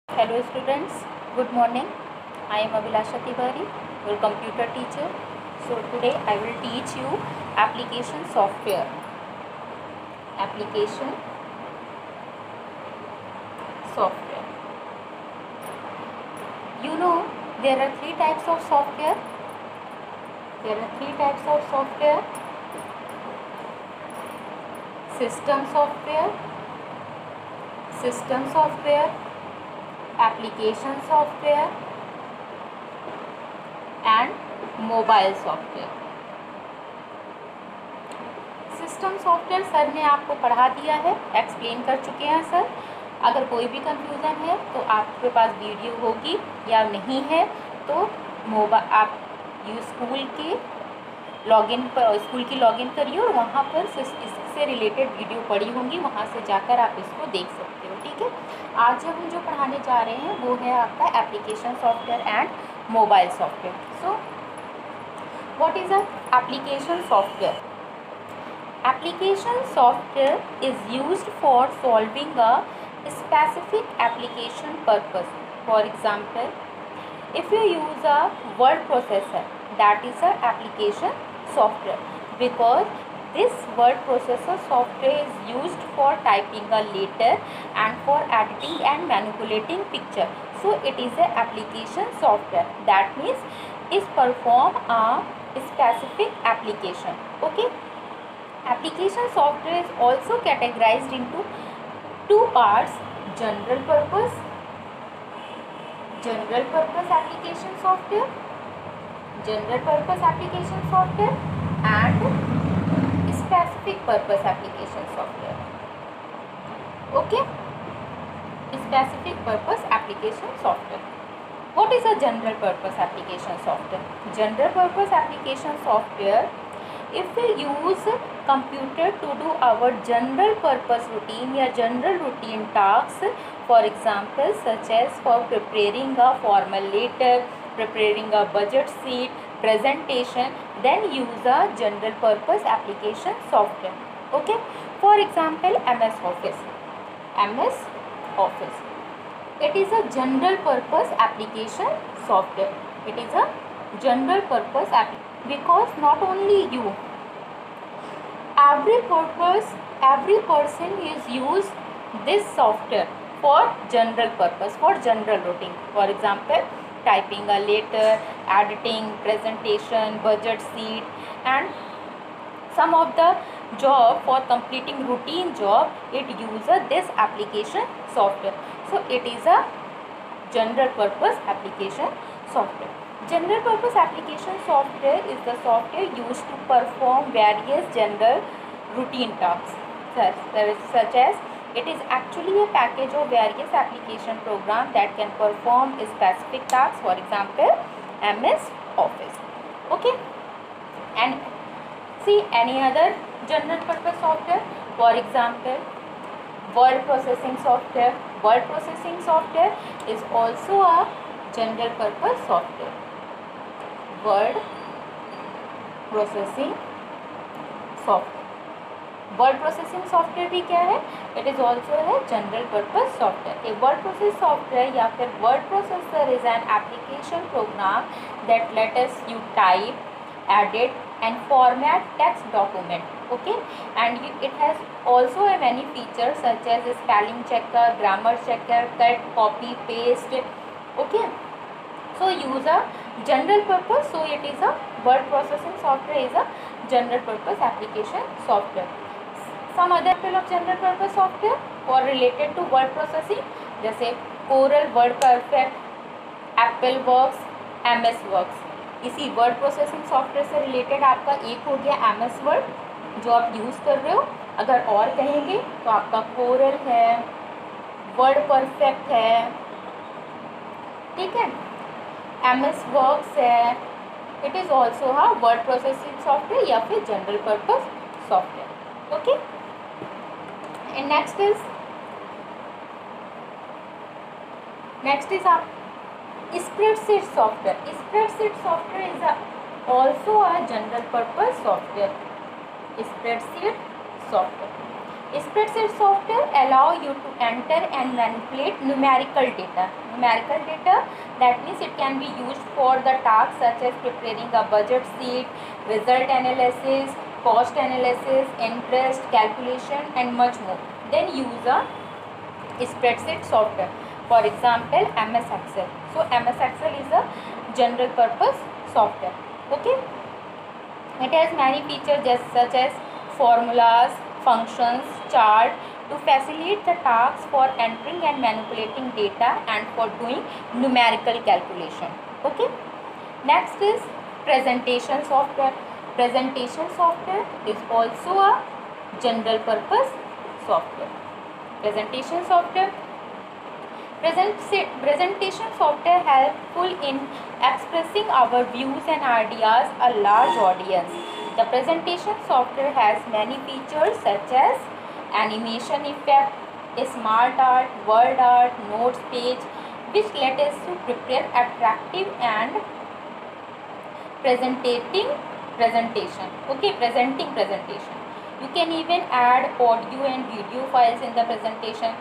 Hello students, good morning. I am Abhilasha Tiwari, your computer teacher. So today I will teach you application software. Application software. You know there are three types of software. There are three types of software. System software, application software and mobile software. System software sir ने आपको पढ़ा दिया है, explain कर चुके हैं sir. अगर कोई भी कंफ्यूज़न है तो आपके पास वीडियो होगी या नहीं है तो आप स्कूल की लॉगिन करिए और वहाँ पर इससे रिलेटेड वीडियो पड़ी होंगी, वहाँ से जाकर आप इसको देख सकते हो। ठीक है, आज हम जो पढ़ाने जा रहे हैं वो है आपका application software and mobile software. So what is a application software? Application software is used for solving a specific application purpose. For example, if you use a word processor, that is a application software, because this word processor software is used for typing a letter and for editing and manipulating picture. So it is a application software. That means is perform a specific application. Okay. Application software is also categorized into two parts: general purpose application software, and specific purpose application software. Okay, specific purpose application software. What is a general purpose application software? General purpose application software, if we use computer to do our general purpose routine या general routine tasks, for example such as for preparing a formal letter, preparing a budget sheet, presentation, then use a general purpose application software. Okay, for example MS Office, it is a general purpose application software. It is a general purpose application because not only you, every person is use this software for general purpose, for general routine. For example, typing a letter, editing, presentation, budget sheet, and some of the job for completing routine job, it uses this application software. So it is a general purpose application software. General purpose application software is the software used to perform various general routine tasks, such as it is actually a package of various application programs that can perform specific tasks. For example, MS Office. Okay, and see any other general purpose software. For example, word processing software. Word processing software is also a general purpose software. Word processing software. Word processing software भी क्या है? It is also है general purpose software. A word process software या फिर word processor is an application program that let us you type, edit and format text document. Okay, and it has also a many features such as spelling checker, grammar checker, cut, copy, paste. Okay, so use a general purpose. So it is a word processing software is a general purpose application software. Some other example of general purpose software or related to word processing जैसे Corel, Word Perfect, Apple Works, MS Works. इसी word processing software से related आपका एक हो गया MS Word जो आप use कर रहे हो. अगर और कहेंगे तो आपका Corel है, Word Perfect है, ठीक है, MS Works है. इट इज़ ऑल्सो हाँ वर्ड प्रोसेसिंग सॉफ्टवेयर या फिर general purpose software. Okay, and next is आप spreadsheet software. Spreadsheet software is also a general purpose software. Spreadsheet software. Spreadsheet software allow you to enter and manipulate numerical data. Numerical data, that means it can be used for the tasks such as preparing a budget sheet, result analysis, cost analysis, interest calculation and much more. Then use a spreadsheet software. For example, MS Excel. So MS Excel is a general purpose software. Okay. It has many features such as formulas, functions, chart to facilitate the tasks for entering and manipulating data and for doing numerical calculation. Okay. Next is presentation software. Presentation software is also a general purpose software. Presentation software. Presentation software helpful in expressing our views and ideas a large audience. The presentation software has many features such as animation effect, smart art, word art, notes page, which let us to prepare attractive and presenting presentation. Okay, presenting presentation. You can even add audio and video files in the presentation.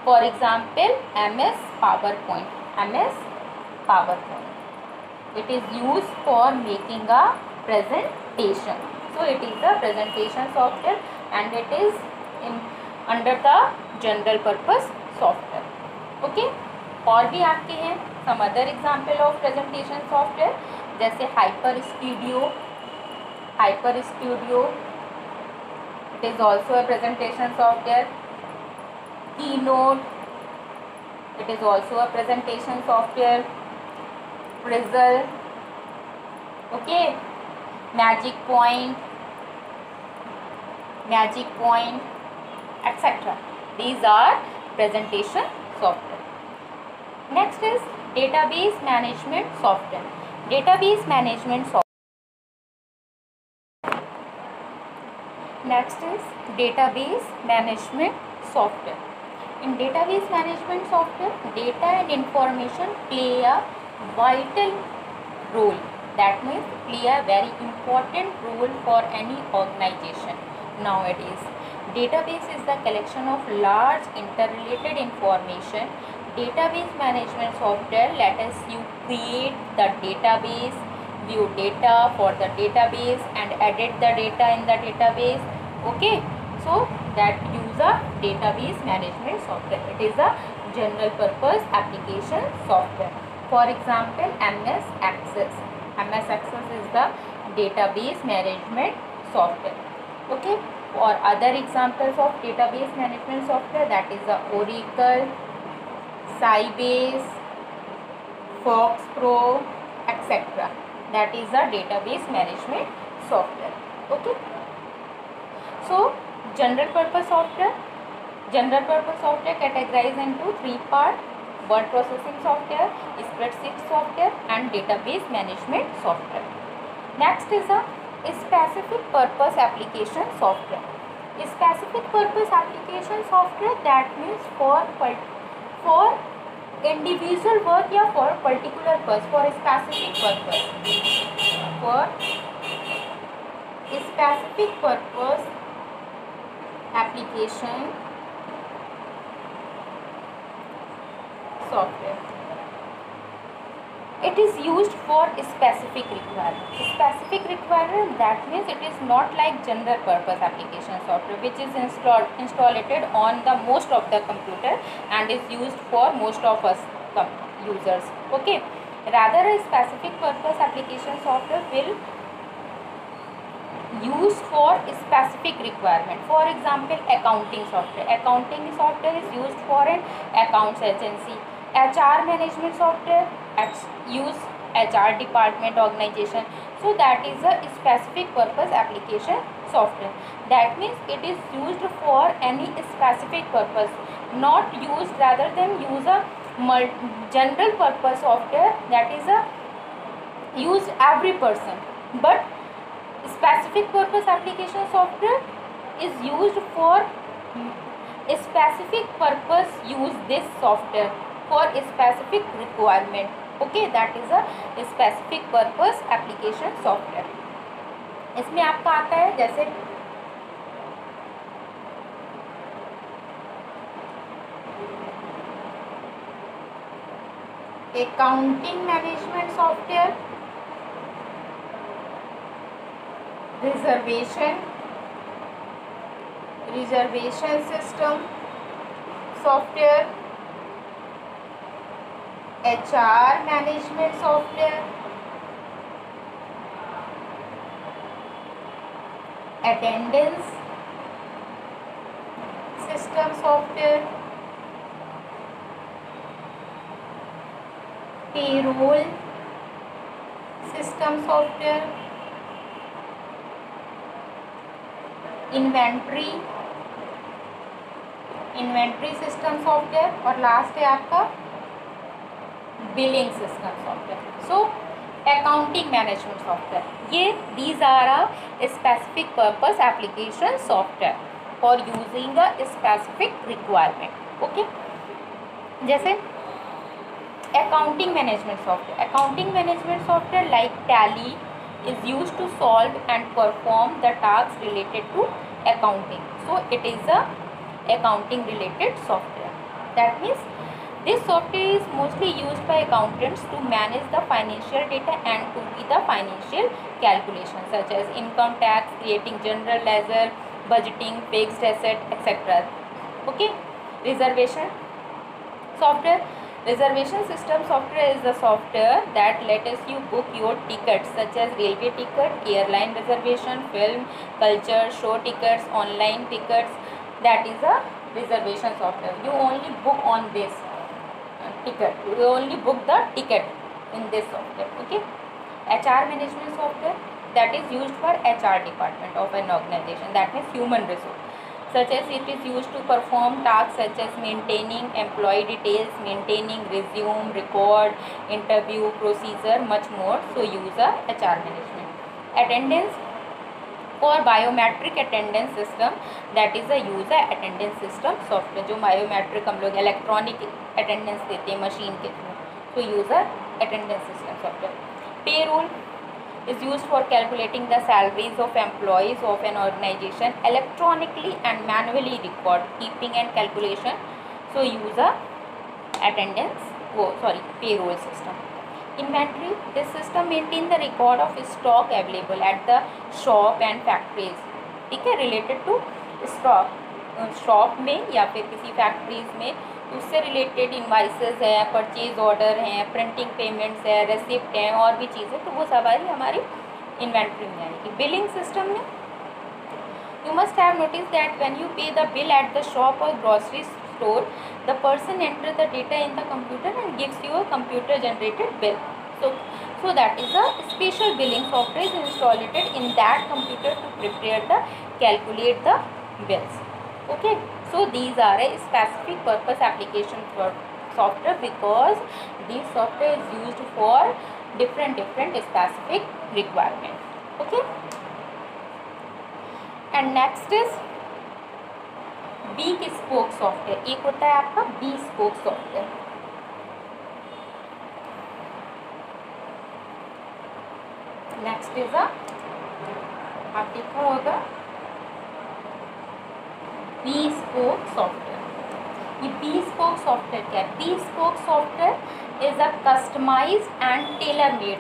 For example, MS PowerPoint. MS PowerPoint. It is used for making a presentation. So it is a presentation software and it is under the general purpose software. Okay. और भी आपके हैं some other example of presentation software जैसे Hyper Studio. Hyper Studio. It is also a presentation software. Keynote, it is also a presentation software. Frizzle, okay. Magic Point, etc. These are presentation software. Next is database management software. Database management software. Next is database management software. In database management software, data and information play a vital role. That means play a very important role for any organization nowadays. Database is the collection of large interrelated information. Database management software let us you create the database, view data for the database and edit the data in the database. Okay. So that use a database management software. It is a general purpose application software. For example, MS Access. MS Access is the database management software. Okay. Or other examples of database management software, that is the Oracle, Sybase, Fox Pro, etc. That is the database management software. Okay. So general purpose software categorized into three parts: word processing software, spreadsheet software and database management software. Next is a specific purpose application software. Specific purpose application software, that means for individual work या for particular purpose, for specific purpose, for specific purpose application software. It is used for specific requirement. Specific requirement, that means it is not like general purpose application software which is installed on the most of the computer and is used for most of us users. Okay. Rather, a specific purpose application software will used for specific requirement. For example, accounting software. Accounting software is used for an accounts agency. HR management software use HR department organization. So that is a specific purpose application software. That means it is used for any specific purpose, not used rather than use a general purpose software that is a used every person, but specific purpose application software is used for a specific purpose. Use this software for a specific requirement. Okay, that is a specific purpose application software. इसमें आपका आता है जैसे accounting management software, reservation system software, HR management software, attendance system software, payroll system software, inventory system software, और last है आपका billing system software. So accounting management software, ये these are a specific purpose application software for using a specific requirement. Okay, जैसे accounting management software like Tally is used to solve and perform the tasks related to accounting. So it is a accounting related software. That means this software is mostly used by accountants to manage the financial data and to do the financial calculations such as income tax, creating general ledger, budgeting, fixed asset, etc. Okay, reservation software. Reservation system software is the software that lets you book your tickets such as railway ticket, airline reservation, film, culture, show tickets, online tickets. That is a reservation software. You only book on this ticket. You only book the ticket in this software. Okay. HR management software, that is used for HR department of an organization. That means human resource. Such as it is used to perform tasks such as maintaining employee details, maintaining resume, record, interview, procedure, much more. So use a HR management. Attendance for biometric attendance system, that is a user attendance system software. जो biometric हम लोग electronic attendance देते हैं machine के through, so user attendance system software. Payroll is used for calculating the salaries of employees of an organization electronically and manually record keeping and calculation. So use a payroll system. Inventory, this system maintain the record of stock available at the shop and factories. ठीक है, related to stock, shop में या फिर किसी factories में, उससे related invoices है, purchase order हैं, प्रिंटिंग पेमेंट्स है, रेसिप्ट हैं, और भी चीज़ें, तो वो सारी हमारी इन्वेंट्री में आएगी। बिलिंग सिस्टम में you must have notice that when you pay the bill at the shop और grocery store, the person enter the data in the computer and gives you a computer generated bill. So that is a special billing software is installed in that computer to prepare the calculate the bills. Okay, so these are a specific purpose application for software because this software is used for different specific requirement. Okay, and next is big spoke software. एक होता है आपका bespoke software. Next is आप देखा होगा bespoke software. ये bespoke software क्या है? bespoke software is a customized and tailor made.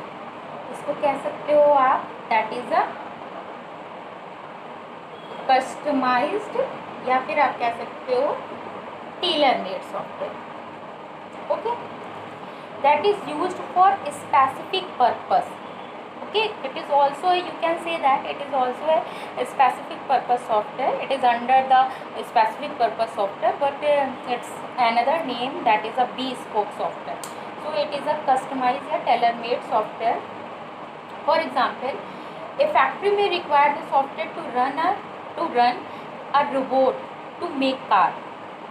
इसको कह सकते हो आप दैट इज अ कस्टमाइज्ड, या फिर आप कह सकते हो tailor made software. Okay, that is used for specific purpose. Okay, it is also, you can say that it is also a specific purpose software. It is under the specific purpose software, but it's another name, that is a bespoke software. So it is a customized or tailor-made software. For example, a factory may require the software to run a robot to make car.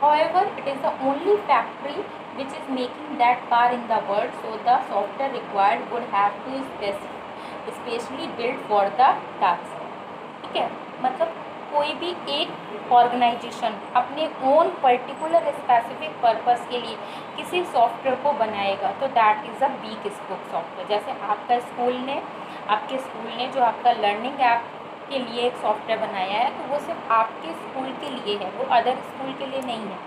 However, it is the only factory which is making that car in the world, so the software required would have to specially build for the task. ठीक है, मतलब कोई भी एक organisation अपने own particular specific purpose के लिए किसी सॉफ्टवेयर को बनाएगा तो that is a bespoke software. जैसे आपके स्कूल ने जो आपका लर्निंग ऐप के लिए एक सॉफ्टवेयर बनाया है, तो वो सिर्फ आपके स्कूल के लिए है, वो अदर स्कूल के लिए नहीं है.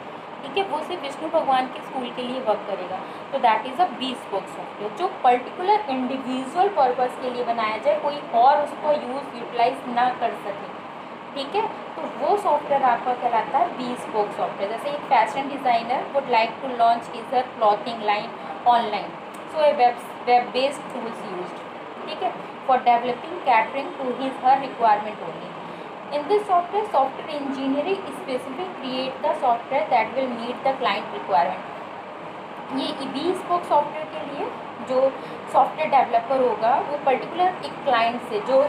ठीक है, वो सिर्फ विष्णु भगवान के स्कूल के लिए वर्क करेगा। तो that is a bespoke software, जो पर्टिकुलर इंडिविजुअल पर्पस के लिए बनाया जाए, कोई और उसको यूटिलाइज ना कर सके। ठीक है, तो वो सॉफ्टवेयर आपका कहलाता है bespoke सॉफ्टवेयर। जैसे एक fashion designer would like to launch his clothing line online, so a web based tools used, ठीक है, for developing catering to his her requirement only. In this software, software engineering specifically create the software that will meet the client requirement. ये bespoke software के लिए जो software developer होगा वो particular एक client से, जो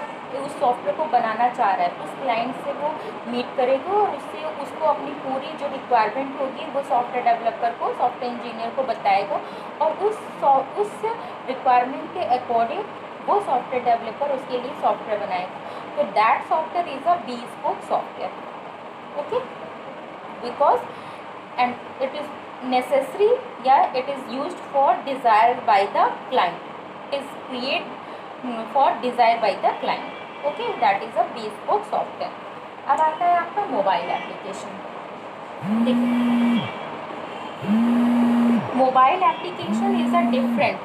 उस सॉफ्टवेयर को बनाना चाह रहा है, उस क्लाइंट से वो मीट करेगा और उससे उसको अपनी पूरी जो रिक्वायरमेंट होगी वो सॉफ्टवेयर डेवलपर को, सॉफ्टवेयर इंजीनियर को बताएगा और उस रिक्वायरमेंट के अकॉर्डिंग वो सॉफ्टवेयर डेवलपर उसके लिए सॉफ्टवेयर बनाएगा। तो that software is a bespoke software, okay, because and it is necessary, yeah, it is used for desired by the client, it is create for desired by the client, okay, that is a bespoke software। अब आता है आपका mobile application. देखिए, mobile application is a different